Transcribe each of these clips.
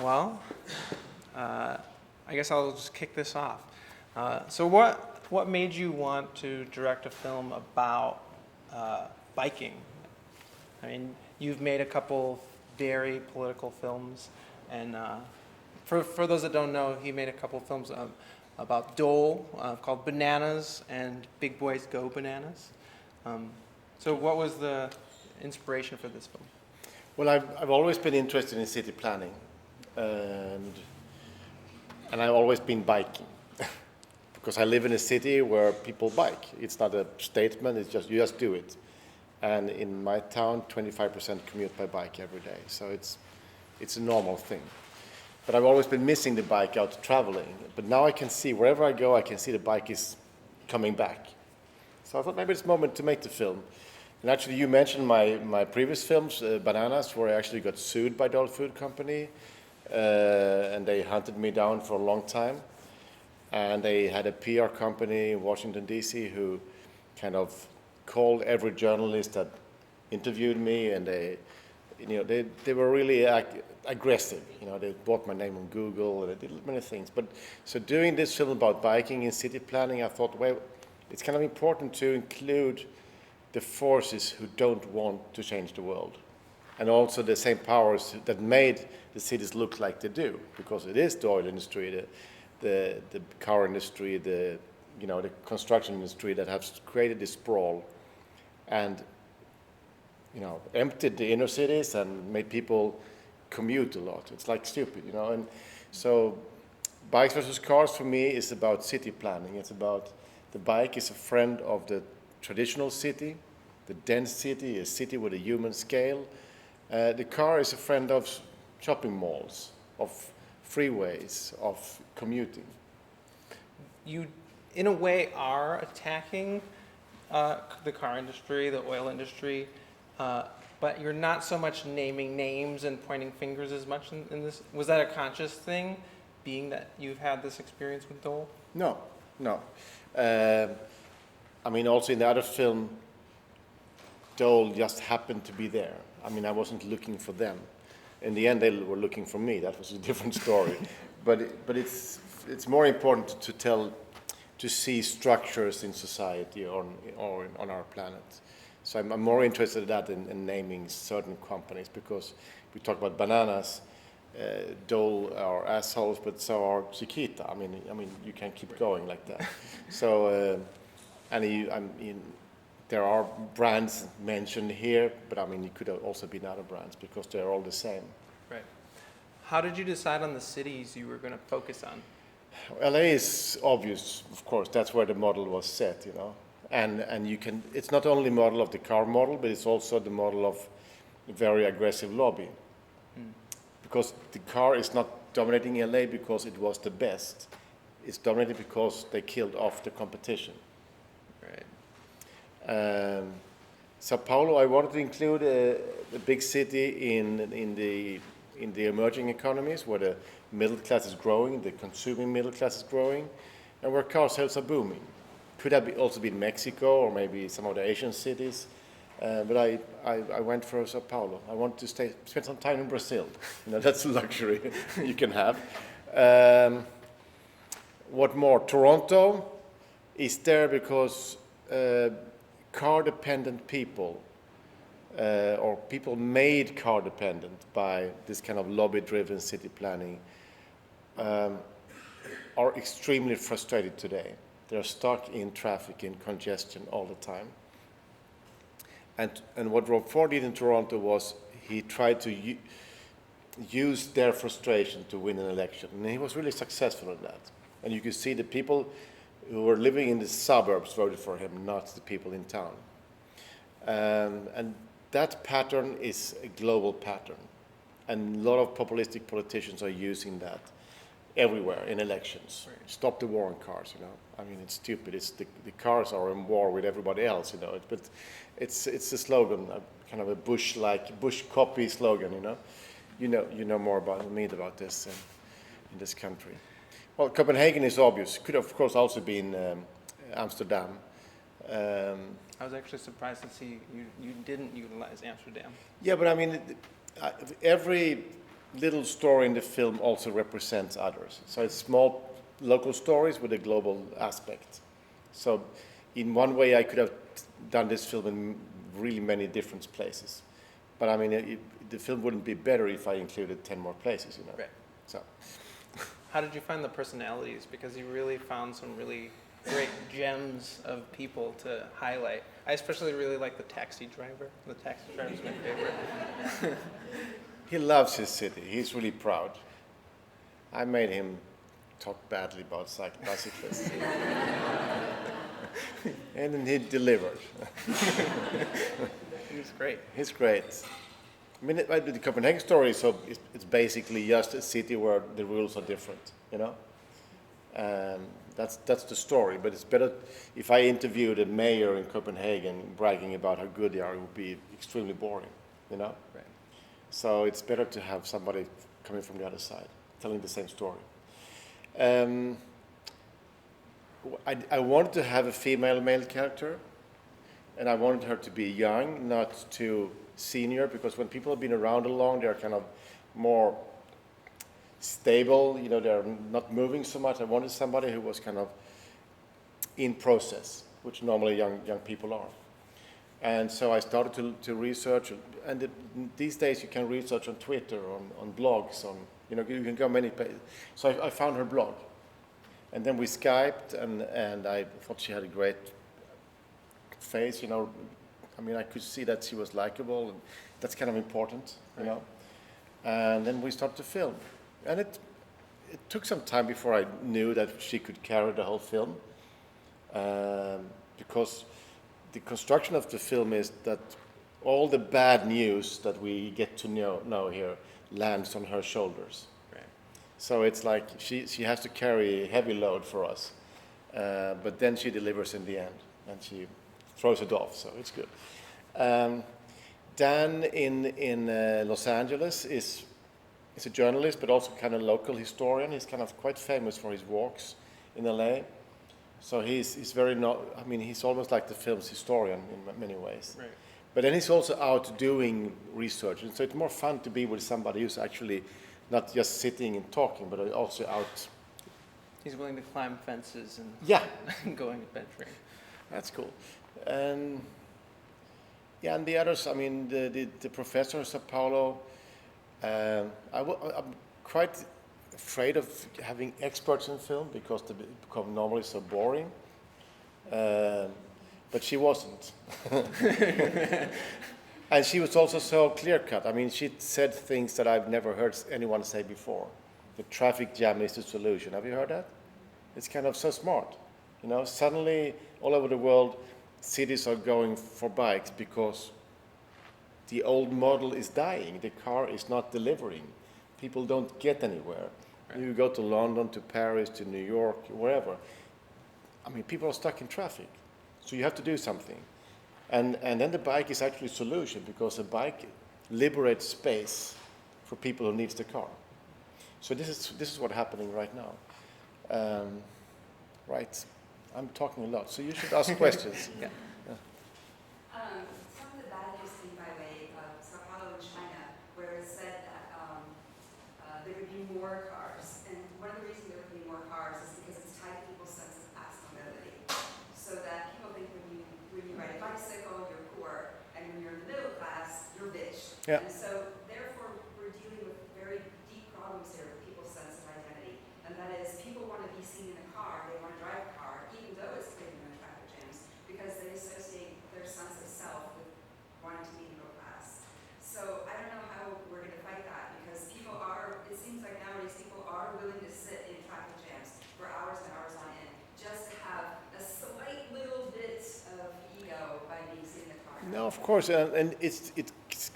Well, I guess I'll just kick this off. So what made you want to direct a film about biking? I mean, you've made a couple very political films, and for those that don't know, he made a couple films about Dole called Bananas and Big Boys Go Bananas. So what was the inspiration for this film? Well, I've always been interested in city planning, and I've always been biking because I live in a city where people bike. It's not a statement; it's just you just do it. And in my town, 25% commute by bike every day, so it's a normal thing. But I've always been missing the bike out traveling. But now I can see wherever I go, I can see the bike is coming back. So I thought maybe it's a moment to make the film. And actually, you mentioned my previous films, Bananas, where I actually got sued by Dole Food Company, and they hunted me down for a long time. And they had a PR company in Washington, D.C. who kind of called every journalist that interviewed me, and they were really aggressive. They bought my name on Google, and they did many things. But so doing this film about biking and city planning, I thought, well, it's kind of important to include the forces who don't want to change the world, and also the same powers that made the cities look like they do, because it is the oil industry, the car industry, the construction industry that has created this sprawl and emptied the inner cities and made people commute a lot. It's like stupid, and so bikes versus cars for me is about city planning. It's about the bike is a friend of the traditional city, the dense city, a city with a human scale. The car is a friend of shopping malls, of freeways, of commuting. You, in a way, are attacking the car industry, the oil industry, but you're not so much naming names and pointing fingers as much in this. Was that a conscious thing, being that you've had this experience with Dole? No. I mean, also in the other film, Dole just happened to be there. I mean, I wasn't looking for them. In the end, they were looking for me. That was a different story. but it's more important to see structures in society or on our planet. So I'm more interested in that in naming certain companies, because we talk about Bananas. Dole are assholes, but so are Chiquita. I mean, you can keep going like that. So, there are brands mentioned here, but I mean, it could have also been other brands because they're all the same. Right. How did you decide on the cities you were going to focus on? LA is obvious, of course. That's where the model was set, and you can. It's not only model of the car model, but it's also the model of a very aggressive lobby. Because the car is not dominating LA because it was the best. It's dominating because they killed off the competition. Right. Sao Paulo, I wanted to include a big city in the emerging economies where the middle class is growing, the consuming middle class is growing, and where car sales are booming. Could have also been Mexico or maybe some of the Asian cities. But I went for Sao Paulo. I want to spend some time in Brazil. That's a luxury you can have. What more? Toronto is there because car-dependent people, or people made car-dependent by this kind of lobby-driven city planning, are extremely frustrated today. They're stuck in traffic, in congestion all the time. And what Rob Ford did in Toronto was he tried to use their frustration to win an election. And he was really successful in that. And you could see the people who were living in the suburbs voted for him, not the people in town. And that pattern is a global pattern. And a lot of populistic politicians are using that everywhere in elections. Right. Stop the war on cars, I mean, it's stupid. It's the cars are in war with everybody else, But it's a slogan, kind of a Bush copy slogan, You know more about this in this country. Well, Copenhagen is obvious. Could of course also be in Amsterdam. I was actually surprised to see you didn't utilize Amsterdam. Yeah, but I mean, every little story in the film also represents others. So it's small local stories with a global aspect. So in one way I could have done this film in really many different places. But I mean, the film wouldn't be better if I included 10 more places, you know. Right. So. How did you find the personalities? Because you really found some really great gems of people to highlight. I especially really like the taxi driver. The taxi driver is my favorite. He loves his city. He's really proud. I made him talk badly about bicyclists. And then he delivered. He's great. He's great. I mean, the Copenhagen story, so it's basically just a city where the rules are different, you know? That's the story, but it's better if I interviewed a mayor in Copenhagen bragging about how good they are, it would be extremely boring, you know? Right. So it's better to have somebody coming from the other side, telling the same story. I wanted to have a female-male character, and I wanted her to be young, not too senior, because when people have been around long, they're kind of more stable, you know, they're not moving so much. I wanted somebody who was kind of in process, which normally young people are. And so I started to research, and these days you can research on Twitter, on blogs, you can go many places. So I found her blog, and then we Skyped, and I thought she had a great face, you know. I mean, I could see that she was likable, and that's kind of important, you know. And then we started to film, and it took some time before I knew that she could carry the whole film, because the construction of the film is that all the bad news that we get to know here lands on her shoulders. Right. So it's like she has to carry a heavy load for us, but then she delivers in the end, and she throws it off, so it's good. Dan in Los Angeles is a journalist, but also kind of local historian. He's kind of quite famous for his walks in LA. So he's very he's almost like the film's historian in many ways. Right. But then he's also out doing research, and so it's more fun to be with somebody who's actually not just sitting and talking, but also out. He's willing to climb fences and going adventuring. That's cool. And the others, I mean, the professor in Sao Paulo, I'm quite afraid of having experts in film because they become normally so boring. But she wasn't. And she was also so clear-cut. I mean, she said things that I've never heard anyone say before. The traffic jam is the solution. Have you heard that? It's kind of so smart. You know, suddenly, all over the world, cities are going for bikes because the old model is dying. The car is not delivering. People don't get anywhere. Right. You go to London, to Paris, to New York, wherever. I mean, people are stuck in traffic. So you have to do something. And then the bike is actually a solution because a bike liberates space for people who needs the car. So this is what's happening right now. Right. I'm talking a lot, so you should ask questions. Yeah. Some of the bad news came by way of Sao Paulo in China, where it said that there would be more cars. And one of the reasons there would be more cars is because it's tied to people's sense of class mobility. So that people think when you ride a bicycle, you're poor, and when you're in the middle class, you're rich. Yeah. And so therefore, we're dealing with very deep problems here with people's sense of identity. And that is, people want to be seen in a car, they want to drive a car, even though it's cleaning in traffic jams, because they associate their sense of self with wanting to be middle class. So I don't know how we're going to fight that, because it seems like nowadays people are willing to sit in traffic jams for hours and hours on end, just to have a slight little bit of ego by being seen in the car. No, of course, and it's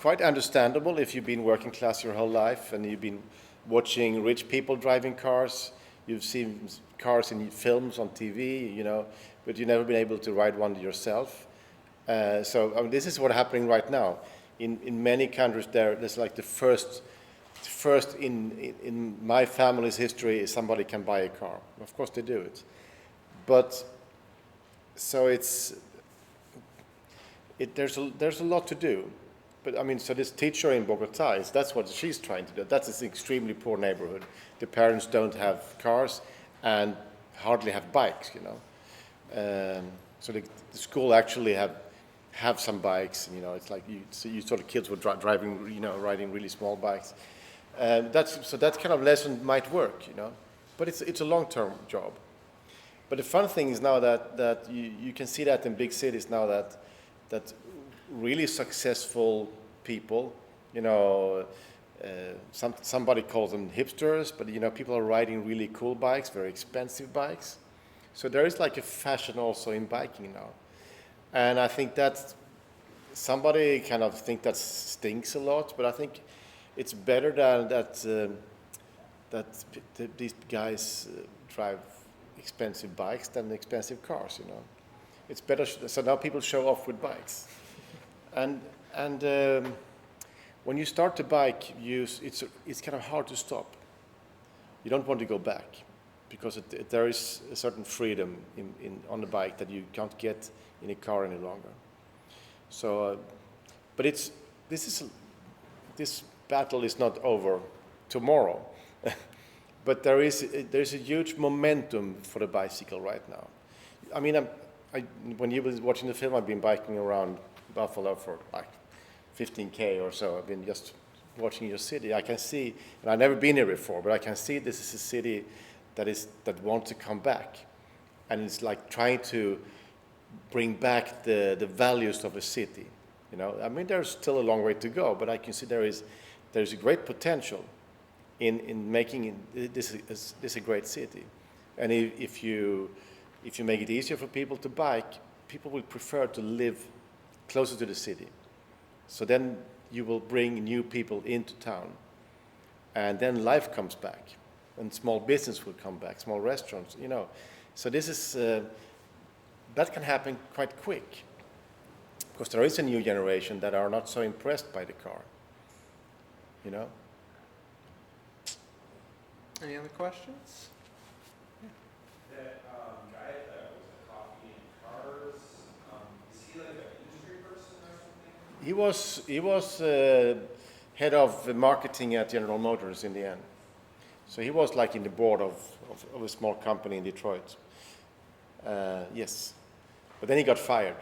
quite understandable if you've been working class your whole life and you've been watching rich people driving cars. You've seen cars in films on TV, you know, but you've never been able to ride one yourself. So I mean, this is what's happening right now. In many countries, there's like the first in my family's history is somebody can buy a car. Of course, they do it, but so there's a lot to do. But I mean, so this teacher in Bogota, that's what she's trying to do. That's an extremely poor neighborhood. The parents don't have cars and hardly have bikes, you know. So the school actually have some bikes, and, you know, it's like you saw the kids were driving, you know, riding really small bikes. So that kind of lesson might work, you know, but it's a long-term job. But the fun thing is now that you can see that in big cities now that really successful people, you know, somebody calls them hipsters, but you know, people are riding really cool bikes, very expensive bikes. So there is like a fashion also in biking now, and I think that somebody kind of think that stinks a lot, but I think it's better than these guys drive expensive bikes than expensive cars, you know. It's better, so now people show off with bikes. And when you start to bike, it's kind of hard to stop. You don't want to go back because there is a certain freedom on the bike that you can't get in a car any longer. So, but this battle is not over tomorrow. But there's a huge momentum for the bicycle right now. I mean, when you were watching the film, I've been biking around Buffalo for like 15K or so. I've been just watching your city. I can see, and I've never been here before, but I can see this is a city that wants to come back, and it's like trying to bring back the values of a city. You know, I mean, there's still a long way to go, but I can see there's a great potential in making this a great city. And if you make it easier for people to bike, people will prefer to live closer to the city. So then you will bring new people into town, and then life comes back, and small business will come back, small restaurants, you know. So this is that can happen quite quick, because there is a new generation that are not so impressed by the car, you know. Any other questions? That guy that was a coffee and cars, is he like an industry person or something? He was head of marketing at General Motors in the end. So he was like in the board of a small company in Detroit. Yes. But then he got fired.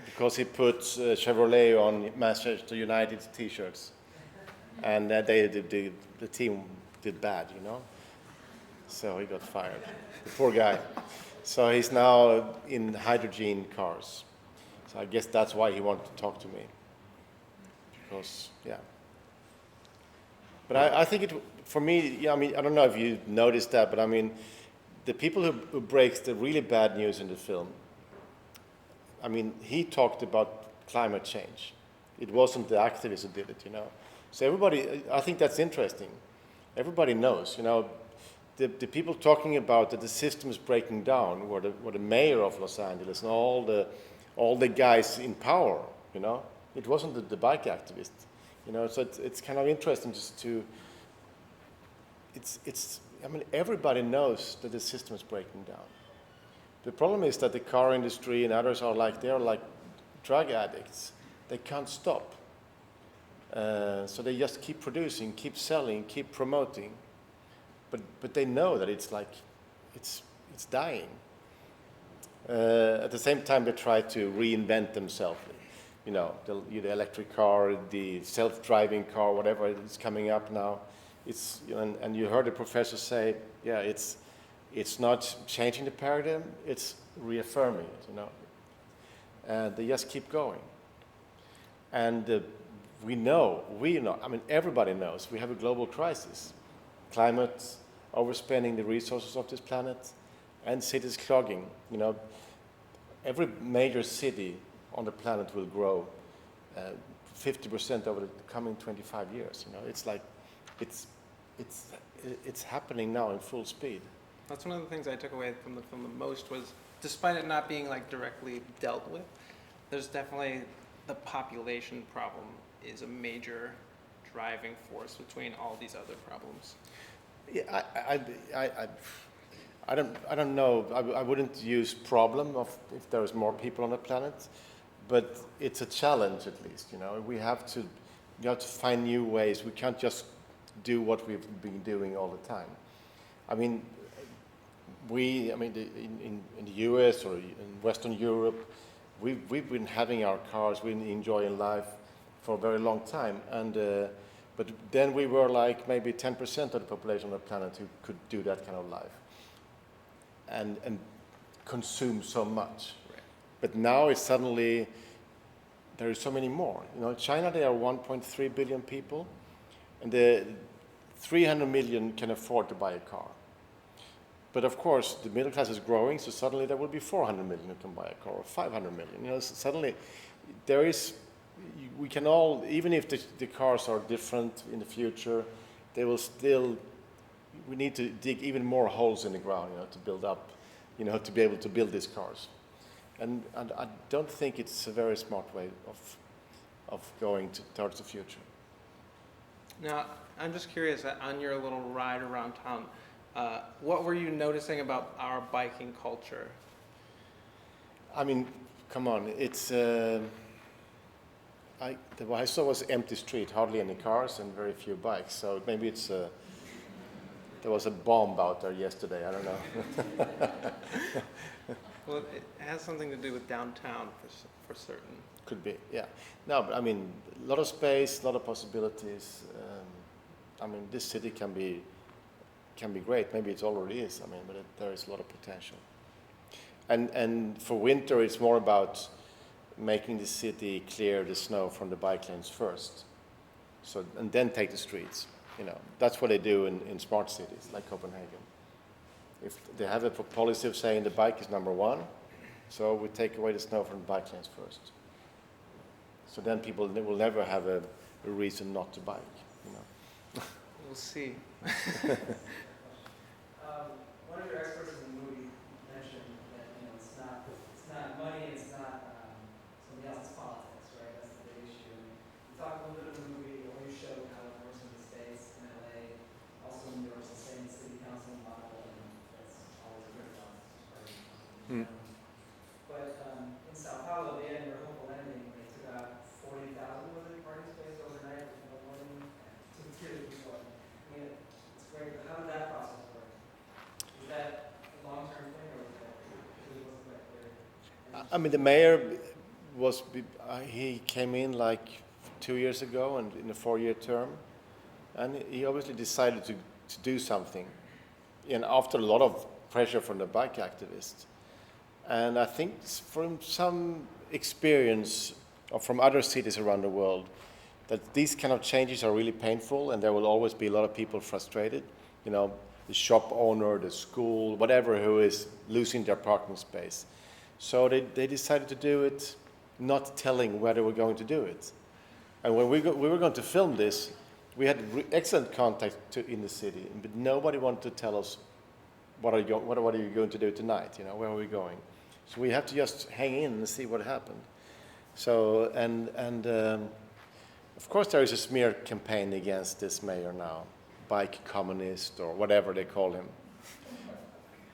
Because he put Chevrolet on Manchester United t-shirts. And the team did bad, you know. So he got fired. The poor guy. So he's now in hydrogen cars. So I guess that's why he wanted to talk to me. Because, yeah. But I think for me, yeah, I mean, I don't know if you noticed that, but I mean, the people who breaks the really bad news in the film, I mean, he talked about climate change. It wasn't the activists who did it, you know. So everybody, I think that's interesting. Everybody knows, you know, the people talking about that the system is breaking down were the mayor of Los Angeles and all the guys in power, you know. It wasn't the bike activists, you know. So it's kind of interesting just to. I mean, everybody knows that the system is breaking down. The problem is that the car industry and others they're like drug addicts. They can't stop. So they just keep producing, keep selling, keep promoting. But they know that it's dying. At the same time, they try to reinvent themselves. You know, the electric car, the self-driving car, whatever is coming up now. And you heard the professor say, yeah, it's not changing the paradigm, it's reaffirming it, you know. And they just keep going. And we know, I mean, everybody knows we have a global crisis. Climate, overspending the resources of this planet, and cities clogging. You know, every major city on the planet will grow 50% over the coming 25 years. You know, it's like, it's happening now in full speed. That's one of the things I took away from the film the most was, despite it not being like directly dealt with, there's definitely the population problem is a major driving force between all these other problems. Yeah, I don't know. I wouldn't use problem of if there is more people on the planet, but it's a challenge at least. You know, we have to find new ways. We can't just do what we've been doing all the time. I mean, in the US or in Western Europe, we've been having our cars, we've been enjoying life for a very long time, and but then we were like maybe 10% of the population on the planet who could do that kind of life, and consume so much. Right. But now it's suddenly there are so many more. You know, in China there are 1.3 billion people, and the 300 million can afford to buy a car. But of course, the middle class is growing, so suddenly there will be 400 million who can buy a car, or 500 million. You know, so suddenly there is, we can all, even if the cars are different in the future, they will still, we need to dig even more holes in the ground, you know, to build up, you know, to be able to build these cars. And I don't think it's a very smart way of going towards the future. Now, I'm just curious, on your little ride around town, what were you noticing about our biking culture? I mean, come on, it's, what I saw was empty street, hardly any cars and very few bikes. So maybe it's, there was a bomb out there yesterday, I don't know. Well, it has something to do with downtown for certain. Could be, yeah. No, but I mean, a lot of space, a lot of possibilities. I mean, this city can be great. Maybe it already is. I mean, but there is a lot of potential. And for winter, it's more about making the city clear the snow from the bike lanes first. So, and then take the streets. You know, that's what they do in smart cities like Copenhagen. If they have a policy of saying the bike is number one, so we take away the snow from the bike lanes first. So then people will never have a reason not to bike. You know. We'll see. One of your experts in the movie mentioned that it's not money, it's not somebody else's politics, right? That's the big issue. And you talked a little bit in the movie, or you showed how it works in the States, in LA, also in New York, the same city council model, and that's always a good one. But in Sao Paulo, the end, your hopeful ending, they took out 40,000 parking spaces overnight with no warning, to the kids before. I mean, it's great, but how did that process work? Is that a long-term thing, or was that, it wasn't that clear? I mean, the mayor he came in like 2 years ago and in a 4-year term, and he obviously decided to do something, and after a lot of pressure from the bike activists. And I think from some experience from other cities around the world, that these kind of changes are really painful, and there will always be a lot of people frustrated. You know, the shop owner, the school, whatever, who is losing their parking space. So they decided to do it, not telling where they were going to do it. And when we were going to film this, we had excellent contact in the city, but nobody wanted to tell us what are you going to do tonight? You know, where are we going? So we have to just hang in and see what happened. So and of course there is a smear campaign against this mayor now, bike communist or whatever they call him.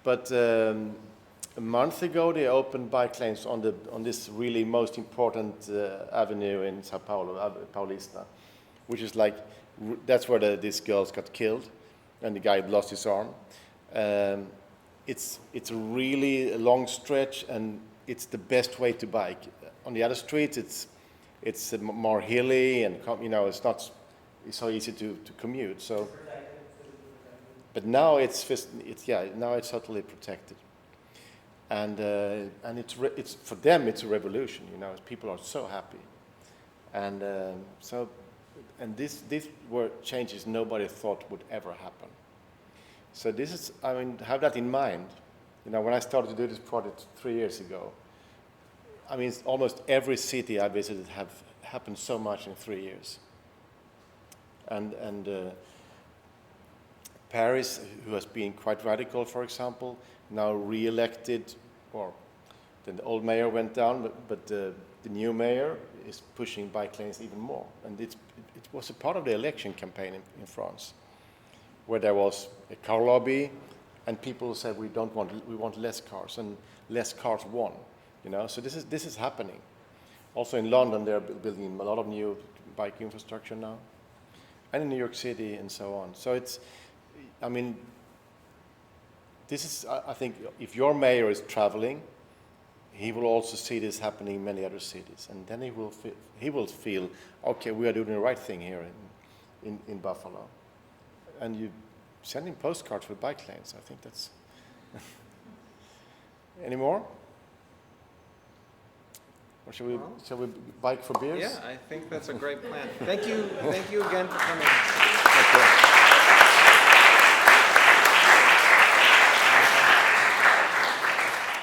But a month ago they opened bike lanes on this really most important avenue in Sao Paulo, Paulista, which is like that's where these girls got killed, and the guy lost his arm. It's a really long stretch, and it's the best way to bike. On the other streets, it's more hilly, and it's not so easy to commute. So, but now it's totally protected, and it's for them it's a revolution. People are so happy, and these were changes nobody thought would ever happen. So have that in mind. When I started to do this project 3 years ago, almost every city I visited have happened so much in 3 years. And Paris, who has been quite radical, for example, now re-elected, or the old mayor went down, but the new mayor is pushing bike lanes even more. And it was a part of the election campaign in France, where there was a car lobby, and people said we want less cars, and less cars won. So this is happening, Also in London, they're building a lot of new bike infrastructure now, and in New York City and so on. So it's, I mean, this is, I think, if your mayor is traveling, he will also see this happening in many other cities, and then he will feel, okay, we are doing the right thing here in Buffalo, and you send him postcards with bike lanes. I think that's. Any more? Or shall we bike for beers? Yeah, I think that's a great plan. Thank you again for coming. Okay.